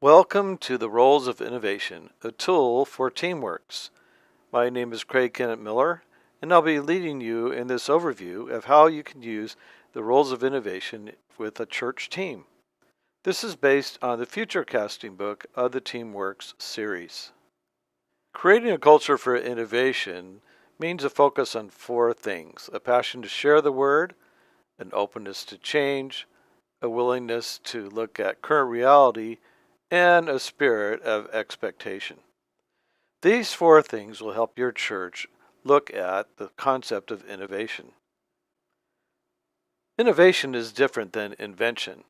Welcome to the Roles of Innovation, a tool for TeamWorks. My name is Craig Kennett Miller, and I'll be leading you in this overview of how you can use the roles of innovation with a church team. This is based on the future casting book of the TeamWorks series. Creating a culture for innovation means a focus on four things: a passion to share the word, an openness to change, a willingness to look at current reality, and a spirit of expectation. These four things will help your church look at the concept of innovation. Innovation is different than invention.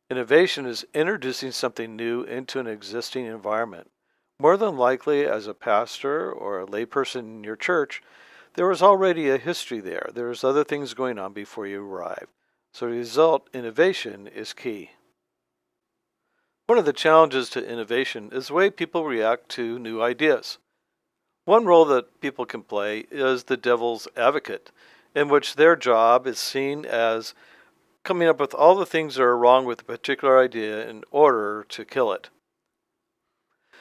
Innovation is introducing something new into an existing environment. More than likely, as a pastor or a layperson in your church, there was already a history there. There's other things going on before you arrive. So the result, innovation, is key. One of the challenges to innovation is the way people react to new ideas. One role that people can play is the devil's advocate, in which their job is seen as coming up with all the things that are wrong with a particular idea in order to kill it.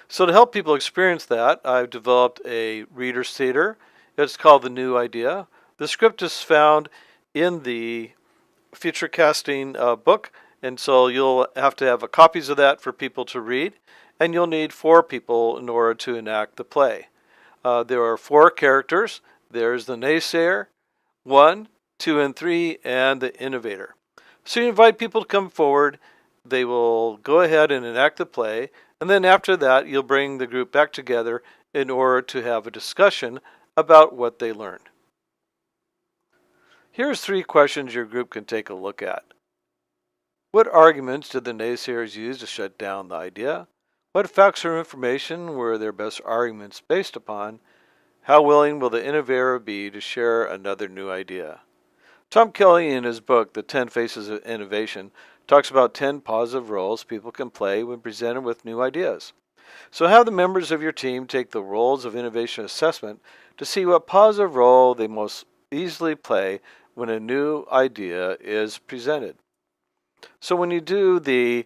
So to help people experience that, I've developed a reader's theater. It's called The New Idea. The script is found in the future casting book, and so you'll have to have copies of that for people to read, and you'll need four people in order to enact the play. There are four characters. There's the naysayer, 1, 2, and 3, and the innovator. So you invite people to come forward. They will go ahead and enact the play, and then after that, you'll bring the group back together in order to have a discussion about what they learned. Here's 3 questions your group can take a look at. What arguments did the naysayers use to shut down the idea? What facts or information were their best arguments based upon? How willing will the innovator be to share another new idea? Tom Kelly, in his book, The 10 Faces of Innovation, talks about 10 positive roles people can play when presented with new ideas. So have the members of your team take the roles of innovation assessment to see what positive role they most easily play when a new idea is presented. So when you do the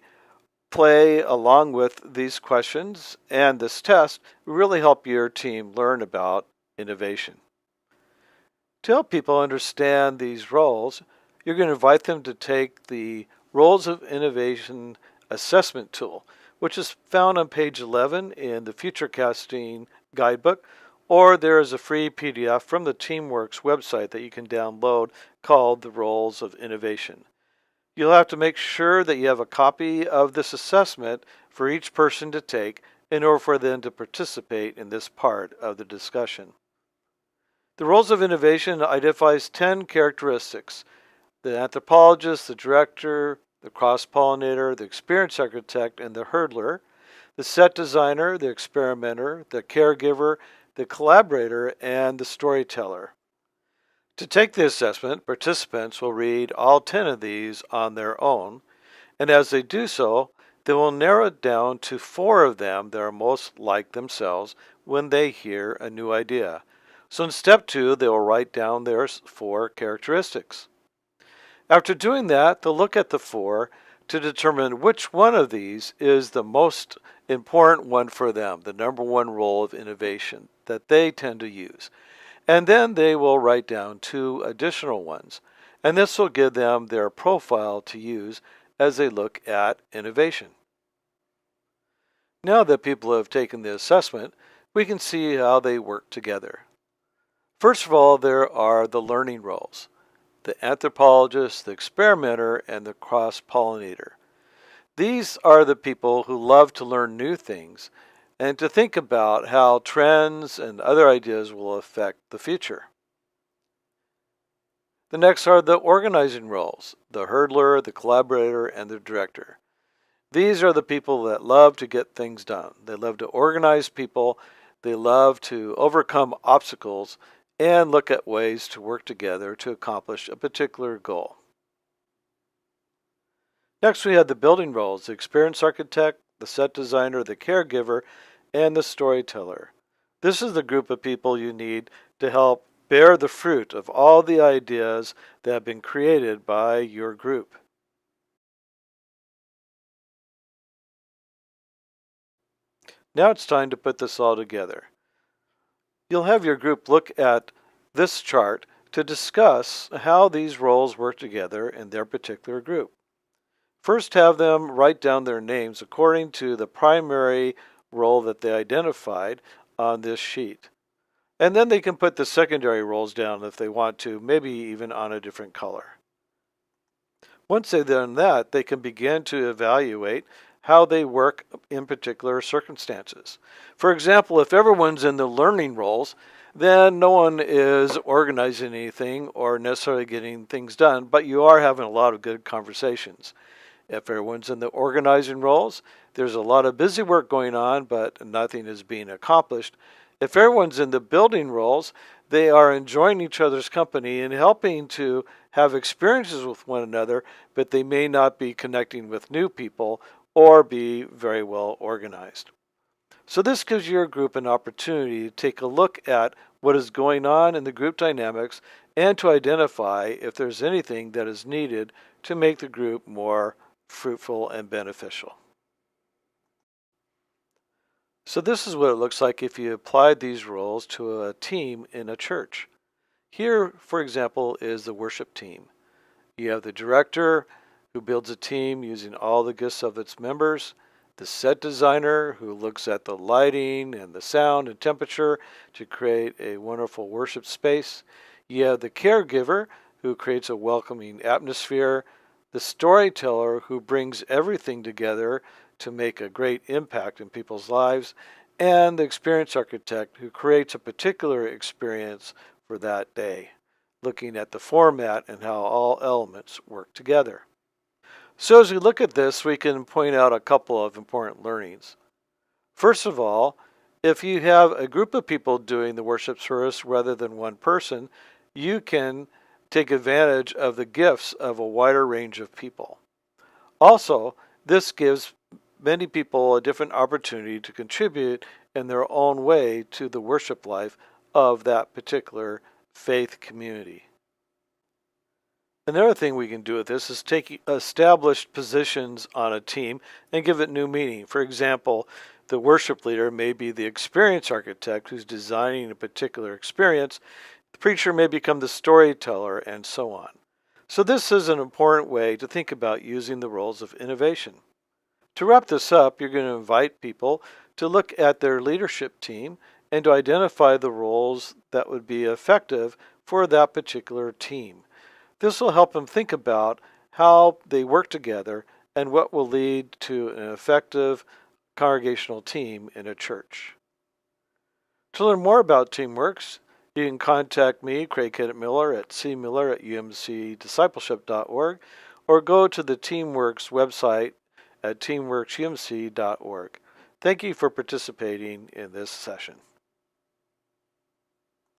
play along with these questions and this test, it will really help your team learn about innovation. To help people understand these roles, you're going to invite them to take the Roles of Innovation Assessment tool, which is found on page 11 in the Future Casting Guidebook, or there is a free PDF from the TeamWorks website that you can download called the Roles of Innovation. You'll have to make sure that you have a copy of this assessment for each person to take in order for them to participate in this part of the discussion. The Roles of Innovation identifies 10 characteristics: the anthropologist, the director, the cross-pollinator, the experienced architect, and the hurdler, the set designer, the experimenter, the caregiver, the collaborator, and the storyteller. To take the assessment, participants will read all 10 of these on their own, and as they do so, they will narrow it down to 4 of them that are most like themselves when they hear a new idea. So in step 2, they will write down their 4 characteristics. After doing that, they'll look at the 4 to determine which one of these is the most important one for them, the number 1 role of innovation that they tend to use. And then they will write down 2 additional ones, and this will give them their profile to use as they look at innovation. Now that people have taken the assessment, we can see how they work together. First of all, there are the learning roles: the anthropologist, the experimenter, and the cross-pollinator. These are the people who love to learn new things and to think about how trends and other ideas will affect the future. The next are the organizing roles: the hurdler, the collaborator, and the director. These are the people that love to get things done. They love to organize people, they love to overcome obstacles, and look at ways to work together to accomplish a particular goal. Next, we have the building roles: the experienced architect, the set designer, the caregiver, and the storyteller. This is the group of people you need to help bear the fruit of all the ideas that have been created by your group. Now it's time to put this all together. You'll have your group look at this chart to discuss how these roles work together in their particular group. First, have them write down their names according to the primary role that they identified on this sheet. And then they can put the secondary roles down if they want to, maybe even on a different color. Once they've done that, they can begin to evaluate how they work in particular circumstances. For example, if everyone's in the learning roles, then no one is organizing anything or necessarily getting things done, but you are having a lot of good conversations. If everyone's in the organizing roles, there's a lot of busy work going on, but nothing is being accomplished. If everyone's in the building roles, they are enjoying each other's company and helping to have experiences with one another, but they may not be connecting with new people or be very well organized. So this gives your group an opportunity to take a look at what is going on in the group dynamics and to identify if there's anything that is needed to make the group more fruitful and beneficial. So this is what it looks like if you applied these roles to a team in a church. Here, for example, is the worship team. You have the director who builds a team using all the gifts of its members, the set designer who looks at the lighting and the sound and temperature to create a wonderful worship space. You have the caregiver who creates a welcoming atmosphere, the storyteller who brings everything together to make a great impact in people's lives, and the experience architect who creates a particular experience for that day, looking at the format and how all elements work together. So as we look at this, we can point out a couple of important learnings. First of all, if you have a group of people doing the worship service rather than one person, you can take advantage of the gifts of a wider range of people. Also, this gives many people a different opportunity to contribute in their own way to the worship life of that particular faith community. Another thing we can do with this is take established positions on a team and give it new meaning. For example, the worship leader may be the experience architect who's designing a particular experience. The preacher may become the storyteller, and so on. So this is an important way to think about using the roles of innovation. To wrap this up, you're going to invite people to look at their leadership team and to identify the roles that would be effective for that particular team. This will help them think about how they work together and what will lead to an effective congregational team in a church. To learn more about TeamWorks, you can contact me, Craig Kenneth Miller, at cmiller@umcdiscipleship.org, or go to the TeamWorks website at teamworksumc.org. Thank you for participating in this session.